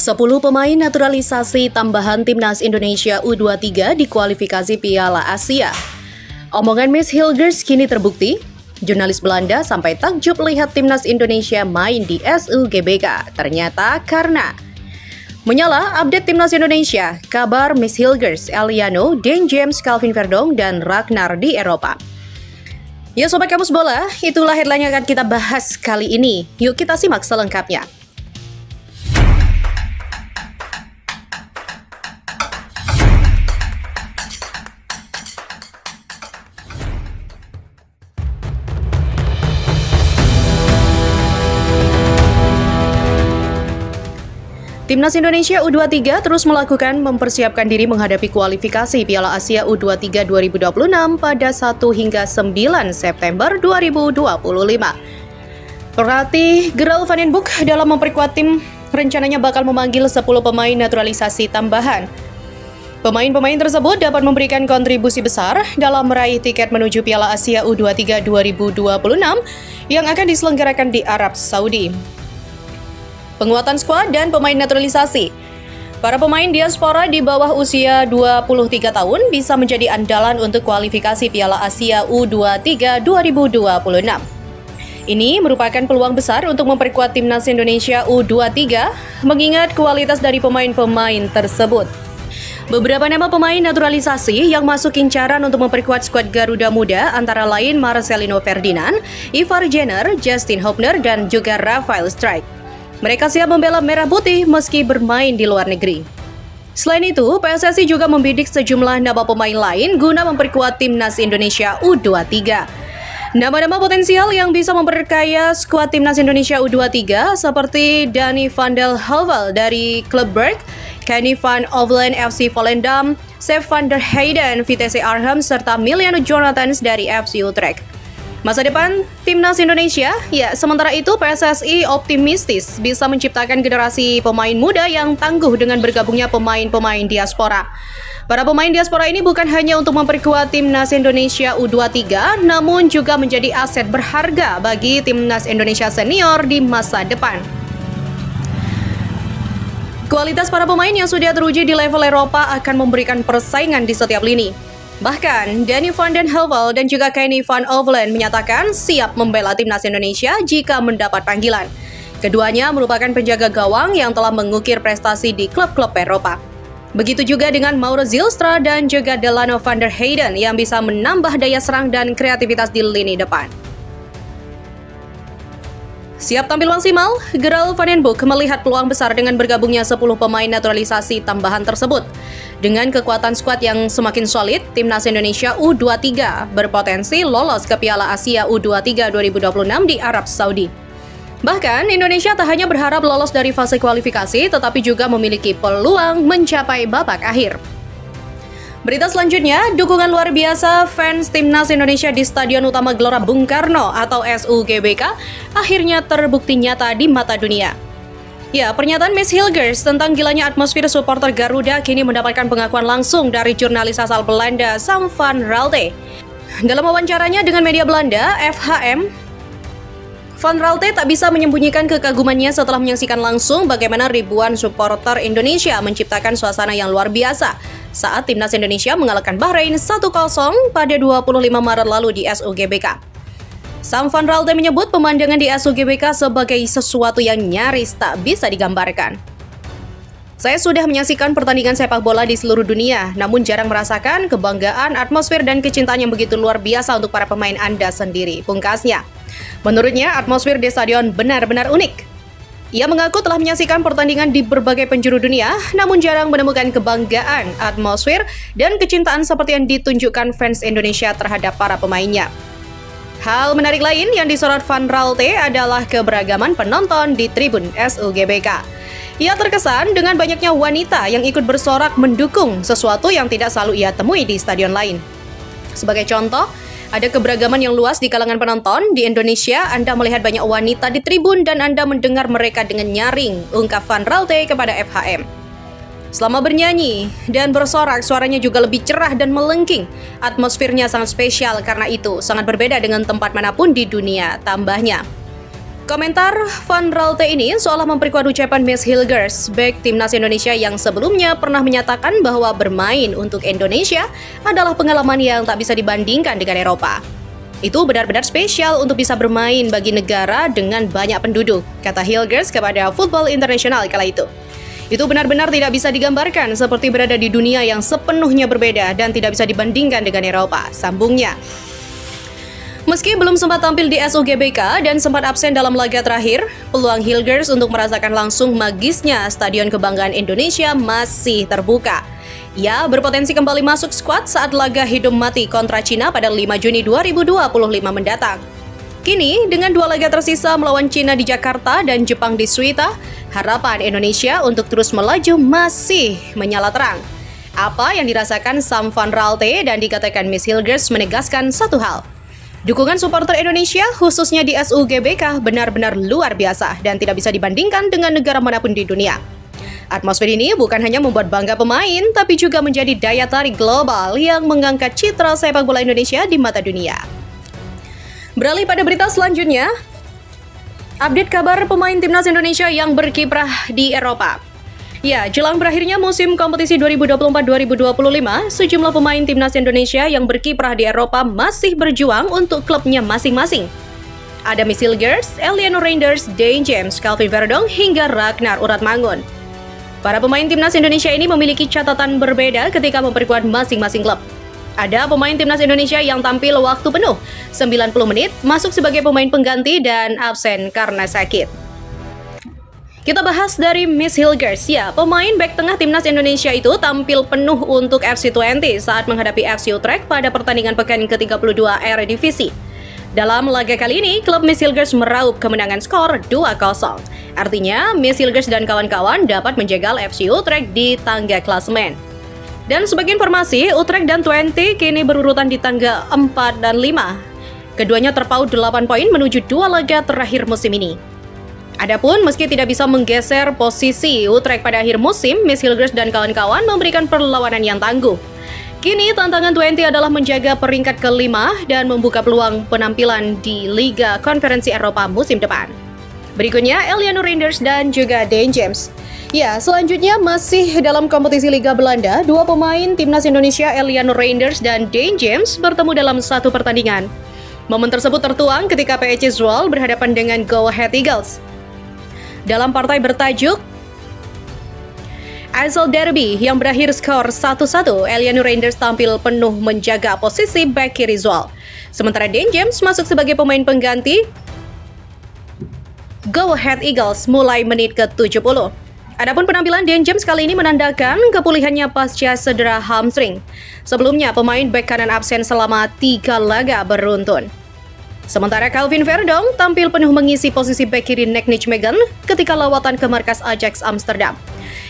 10 pemain naturalisasi tambahan Timnas Indonesia U23 di kualifikasi Piala Asia. Omongan Miss Hilgers kini terbukti. Jurnalis Belanda sampai takjub lihat Timnas Indonesia main di SUGBK. Ternyata karena menyala update Timnas Indonesia, kabar Miss Hilgers, Eliano, Dan James, Calvin Verdong, dan Ragnar di Eropa. Ya Sobat Kamus Bola, itulah headline yang akan kita bahas kali ini. Yuk kita simak selengkapnya. Timnas Indonesia U23 terus mempersiapkan diri menghadapi kualifikasi Piala Asia U23 2026 pada 1 hingga 9 September 2025. Pelatih Gerald van den Boek dalam memperkuat tim rencananya bakal memanggil 10 pemain naturalisasi tambahan. Pemain-pemain tersebut dapat memberikan kontribusi besar dalam meraih tiket menuju Piala Asia U23 2026 yang akan diselenggarakan di Arab Saudi. Penguatan skuad dan pemain naturalisasi. Para pemain diaspora di bawah usia 23 tahun bisa menjadi andalan untuk kualifikasi Piala Asia U23 2026. Ini merupakan peluang besar untuk memperkuat Timnas Indonesia U23 mengingat kualitas dari pemain-pemain tersebut. Beberapa nama pemain naturalisasi yang masuk incaran untuk memperkuat skuad Garuda Muda antara lain Marcelino Ferdinand, Ivar Jenner, Justin Hubner, dan juga Rafael Struijk. Mereka siap membela merah putih meski bermain di luar negeri. Selain itu, PSSI juga membidik sejumlah nama pemain lain guna memperkuat Timnas Indonesia U23. Nama-nama potensial yang bisa memperkaya skuad Timnas Indonesia U23 seperti Danny van der Heuvel dari klub Brugge, Kenny van Ovelen FC Volendam, Sepp van der Heyden Vitesse Arnhem, serta Miliano Jonathans dari FC Utrecht. Masa depan Timnas Indonesia, sementara itu PSSI optimistis bisa menciptakan generasi pemain muda yang tangguh dengan bergabungnya pemain-pemain diaspora. Para pemain diaspora ini bukan hanya untuk memperkuat Timnas Indonesia U23, namun juga menjadi aset berharga bagi Timnas Indonesia senior di masa depan. Kualitas para pemain yang sudah teruji di level Eropa akan memberikan persaingan di setiap lini. Bahkan, Danny van den Heuvel dan juga Kenny van Ovelen menyatakan siap membela Timnas Indonesia jika mendapat panggilan. Keduanya merupakan penjaga gawang yang telah mengukir prestasi di klub-klub Eropa. Begitu juga dengan Mauro Zylstra dan juga Delano van der Heyden yang bisa menambah daya serang dan kreativitas di lini depan. Siap tampil maksimal, Gerald van den Boek melihat peluang besar dengan bergabungnya 10 pemain naturalisasi tambahan tersebut. Dengan kekuatan skuad yang semakin solid, Timnas Indonesia U23 berpotensi lolos ke Piala Asia U23 2026 di Arab Saudi. Bahkan, Indonesia tak hanya berharap lolos dari fase kualifikasi, tetapi juga memiliki peluang mencapai babak akhir. Berita selanjutnya, dukungan luar biasa fans Timnas Indonesia di Stadion Utama Gelora Bung Karno atau SUGBK akhirnya terbukti nyata di mata dunia. Ya, pernyataan Miss Hilgers tentang gilanya atmosfer supporter Garuda kini mendapatkan pengakuan langsung dari jurnalis asal Belanda Sam van Raalte. Dalam wawancaranya dengan media Belanda, FHM, Van Raalte tak bisa menyembunyikan kekagumannya setelah menyaksikan langsung bagaimana ribuan supporter Indonesia menciptakan suasana yang luar biasa saat Timnas Indonesia mengalahkan Bahrain 1-0 pada 25 Maret lalu di SUGBK. Sam van Raalte menyebut pemandangan di SUGBK sebagai sesuatu yang nyaris tak bisa digambarkan. Saya sudah menyaksikan pertandingan sepak bola di seluruh dunia, namun jarang merasakan kebanggaan, atmosfer, dan kecintaan yang begitu luar biasa untuk para pemain Anda sendiri, pungkasnya. Menurutnya, atmosfer di stadion benar-benar unik. Ia mengaku telah menyaksikan pertandingan di berbagai penjuru dunia, namun jarang menemukan kebanggaan, atmosfer, dan kecintaan seperti yang ditunjukkan fans Indonesia terhadap para pemainnya. Hal menarik lain yang disorot Van Raalte adalah keberagaman penonton di tribun SUGBK. Ia terkesan dengan banyaknya wanita yang ikut bersorak mendukung sesuatu yang tidak selalu ia temui di stadion lain. Sebagai contoh, ada keberagaman yang luas di kalangan penonton. Di Indonesia, Anda melihat banyak wanita di tribun dan Anda mendengar mereka dengan nyaring, ungkap Van Raalte kepada FHM. Selama bernyanyi dan bersorak, suaranya juga lebih cerah dan melengking. Atmosfernya sangat spesial karena itu sangat berbeda dengan tempat manapun di dunia, tambahnya. Komentar Van Raalte ini seolah memperkuat ucapan Miss Hilgers, bek timnas Indonesia yang sebelumnya pernah menyatakan bahwa bermain untuk Indonesia adalah pengalaman yang tak bisa dibandingkan dengan Eropa. Itu benar-benar spesial untuk bisa bermain bagi negara dengan banyak penduduk, kata Hilgers kepada Football International kala itu. Itu benar-benar tidak bisa digambarkan seperti berada di dunia yang sepenuhnya berbeda dan tidak bisa dibandingkan dengan Eropa, sambungnya. Meski belum sempat tampil di SUGBK dan sempat absen dalam laga terakhir, peluang Hilgers untuk merasakan langsung magisnya Stadion Kebanggaan Indonesia masih terbuka. Ia berpotensi kembali masuk skuad saat laga hidup mati kontra Cina pada 5 Juni 2025 mendatang. Kini, dengan 2 laga tersisa melawan Cina di Jakarta dan Jepang di Suita, harapan Indonesia untuk terus melaju masih menyala terang. Apa yang dirasakan Sam Van Raalte dan dikatakan Miss Hilgers menegaskan satu hal. Dukungan supporter Indonesia, khususnya di SUGBK, benar-benar luar biasa dan tidak bisa dibandingkan dengan negara manapun di dunia. Atmosfer ini bukan hanya membuat bangga pemain, tapi juga menjadi daya tarik global yang mengangkat citra sepak bola Indonesia di mata dunia. Beralih pada berita selanjutnya, update kabar pemain timnas Indonesia yang berkiprah di Eropa. Ya, jelang berakhirnya musim kompetisi 2024-2025, sejumlah pemain timnas Indonesia yang berkiprah di Eropa masih berjuang untuk klubnya masing-masing. Ada Miss Hilgers, Eliano Reinders, Dane James, Calvin Verdong, hingga Ragnar Uratmangun. Para pemain timnas Indonesia ini memiliki catatan berbeda ketika memperkuat masing-masing klub. Ada pemain timnas Indonesia yang tampil waktu penuh, 90 menit, masuk sebagai pemain pengganti dan absen karena sakit. Kita bahas dari Miss Hilgers, ya, pemain bek tengah timnas Indonesia itu tampil penuh untuk FC20 saat menghadapi FC Utrecht pada pertandingan pekan ke-32 Eredivisie. Dalam laga kali ini, klub Miss Hilgers meraup kemenangan skor 2-0. Artinya, Miss Hilgers dan kawan-kawan dapat menjegal FC Utrecht di tangga klasemen. Dan sebagai informasi, Utrecht dan Twente kini berurutan di tangga 4 dan 5. Keduanya terpaut 8 poin menuju 2 laga terakhir musim ini. Adapun meski tidak bisa menggeser posisi Utrecht pada akhir musim, Miss Hilgers dan kawan-kawan memberikan perlawanan yang tangguh. Kini tantangan Twente adalah menjaga peringkat ke-5 dan membuka peluang penampilan di Liga Konferensi Eropa musim depan. Berikutnya, Eliano Reinders dan juga Dane James. Ya, selanjutnya masih dalam kompetisi Liga Belanda, 2 pemain timnas Indonesia Eliano Reinders dan Dane James bertemu dalam satu pertandingan. Momen tersebut tertuang ketika PEC Zwolle berhadapan dengan Go Ahead Eagles. Dalam partai bertajuk Isle Derby yang berakhir skor 1-1, Eliano Reinders tampil penuh menjaga posisi bek kiri Zwolle. Sementara Dane James masuk sebagai pemain pengganti Go Ahead Eagles mulai menit ke-70. Adapun penampilan Dane James kali ini menandakan kepulihannya pasca cedera hamstring. Sebelumnya, pemain bek kanan absen selama 3 laga beruntun. Sementara Calvin Verdong tampil penuh mengisi posisi bek kiri Nick Nijmegen ketika lawatan ke markas Ajax Amsterdam.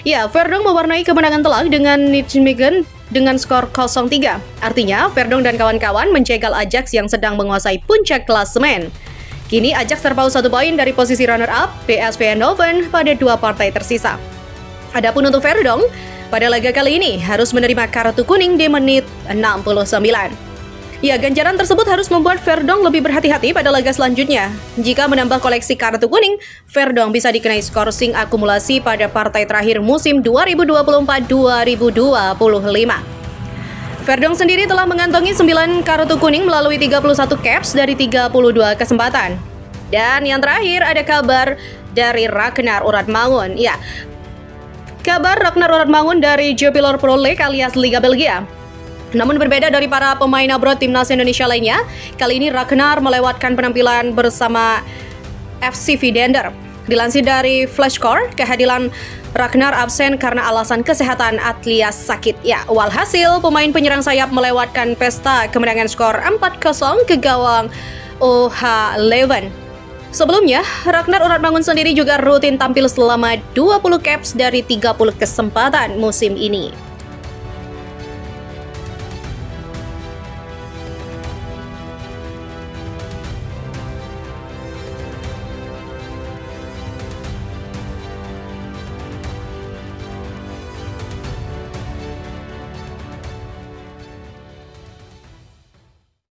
Ya, Verdong mewarnai kemenangan telak dengan Nijmegen dengan skor 0-3. Artinya, Verdong dan kawan-kawan menjegal Ajax yang sedang menguasai puncak klasemen. Kini Ajax terpaut 1 poin dari posisi runner-up PSV Eindhoven pada 2 partai tersisa. Adapun untuk Verdong, pada laga kali ini harus menerima kartu kuning di menit 69. Ya, ganjaran tersebut harus membuat Verdong lebih berhati-hati pada laga selanjutnya. Jika menambah koleksi kartu kuning, Verdong bisa dikenai skorsing akumulasi pada partai terakhir musim 2024-2025. Verdong sendiri telah mengantongi 9 kartu kuning melalui 31 caps dari 32 kesempatan. Dan yang terakhir ada kabar dari Ragnar Uratmangun. Ya, kabar Ragnar Uratmangun dari Jupiler Pro League alias Liga Belgia. Namun berbeda dari para pemain abroad timnas Indonesia lainnya, kali ini Ragnar melewatkan penampilan bersama FC Vidender. Dilansir dari Flashscore, kehadiran Ragnar absen karena alasan kesehatan alias sakit. Ya, walhasil pemain penyerang sayap melewatkan pesta kemenangan skor 4-0 ke gawang OH Leuven. Sebelumnya, Ragnar Uratmangun sendiri juga rutin tampil selama 20 caps dari 30 kesempatan musim ini.